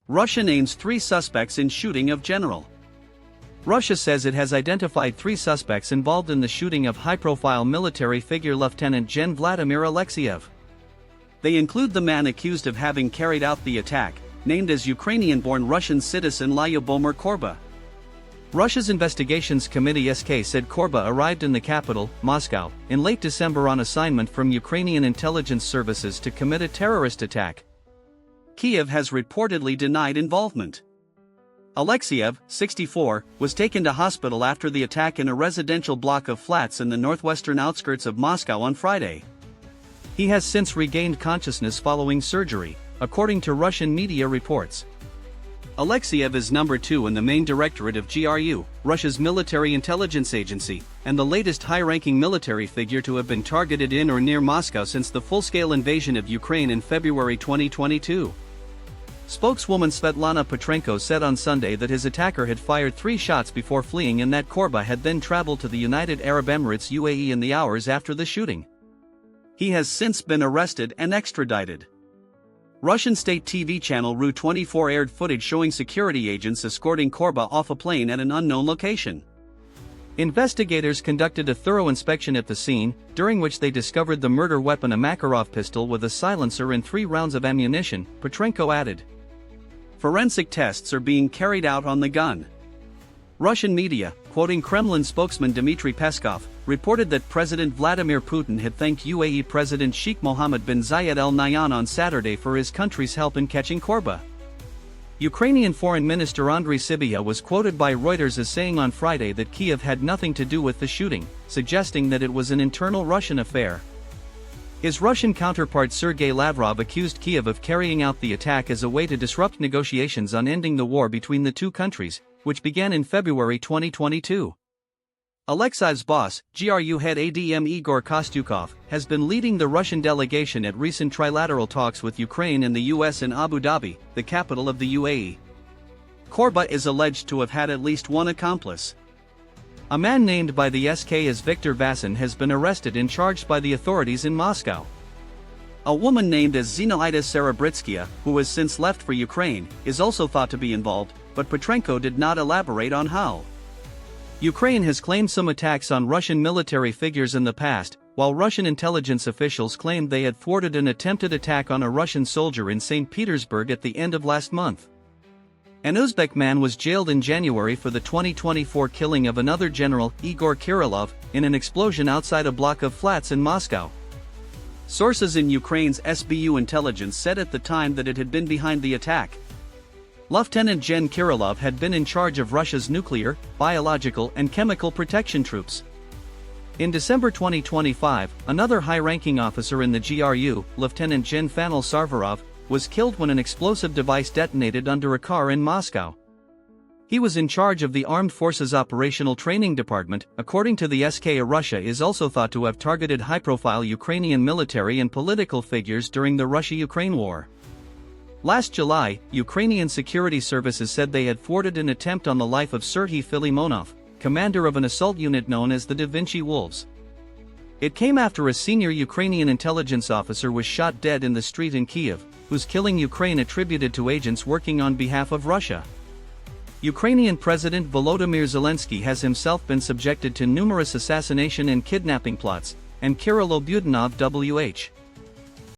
Russia names 3 suspects in shooting of general. Russia says it has identified 3 suspects involved in the shooting of high-profile military figure Lt Gen Vladimir Alexeyev. They include the man accused of having carried out the attack, named as Ukrainian-born Russian citizen Lyubomir Korba. Russia's Investigations Committee SK said Korba arrived in the capital, Moscow, in late December on assignment from Ukrainian intelligence services to commit a terrorist attack. Kyiv has reportedly denied involvement. Alexeyev, 64, was taken to hospital after the attack in a residential block of flats in the northwestern outskirts of Moscow on Friday. He has since regained consciousness following surgery, according to Russian media reports. Alexeyev is number 2 in the main directorate of GRU, Russia's military intelligence agency, and the latest high-ranking military figure to have been targeted in or near Moscow since the full-scale invasion of Ukraine in February 2022. Spokeswoman Svetlana Petrenko said on Sunday that his attacker had fired 3 shots before fleeing and that Korba had then traveled to the United Arab Emirates UAE in the hours after the shooting. He has since been arrested and extradited. Russian state TV channel RU-24 aired footage showing security agents escorting Korba off a plane at an unknown location. Investigators conducted a thorough inspection at the scene, during which they discovered the murder weapon, a Makarov pistol with a silencer and 3 rounds of ammunition, Petrenko added. Forensic tests are being carried out on the gun. Russian media, quoting Kremlin spokesman Dmitry Peskov, reported that President Vladimir Putin had thanked UAE President Sheikh Mohammed bin Zayed Al Nahyan on Saturday for his country's help in catching Korba. Ukrainian Foreign Minister Andriy Sybiha was quoted by Reuters as saying on Friday that Kyiv had nothing to do with the shooting, suggesting that it was an internal Russian affair. His Russian counterpart Sergei Lavrov accused Kyiv of carrying out the attack as a way to disrupt negotiations on ending the war between the 2 countries, which began in February 2022. Alexeyev's boss, GRU head Adm Igor Kostyukov, has been leading the Russian delegation at recent trilateral talks with Ukraine and the US in Abu Dhabi, the capital of the UAE. Korba is alleged to have had at least 1 accomplice. A man named by the SK as Viktor Vasin has been arrested and charged by the authorities in Moscow. A woman named as Zinaida Serebritskaya, who has since left for Ukraine, is also thought to be involved, but Petrenko did not elaborate on how. Ukraine has claimed some attacks on Russian military figures in the past, while Russian intelligence officials claimed they had thwarted an attempted attack on a Russian soldier in St Petersburg at the end of last month. An Uzbek man was jailed in January for the 2024 killing of another general, Igor Kirillov, in an explosion outside a block of flats in Moscow. Sources in Ukraine's SBU intelligence said at the time that it had been behind the attack. Lt Gen Kirillov had been in charge of Russia's nuclear, biological and chemical protection troops. In December 2025, another high-ranking officer in the GRU, Lt Gen Fanil Sarvarov, was killed when an explosive device detonated under a car in Moscow. He was in charge of the Armed Forces Operational Training Department. According to the SK, Russia is also thought to have targeted high-profile Ukrainian military and political figures during the Russia-Ukraine war. Last July, Ukrainian security services said they had thwarted an attempt on the life of Serhiy Filimonov, commander of an assault unit known as the Vinci Wolves. It came after a senior Ukrainian intelligence officer was shot dead in the street in Kyiv, whose killing Ukraine attributed to agents working on behalf of Russia. Ukrainian President Volodymyr Zelensky has himself been subjected to numerous assassination and kidnapping plots, and Kyrylo Budanov, WH.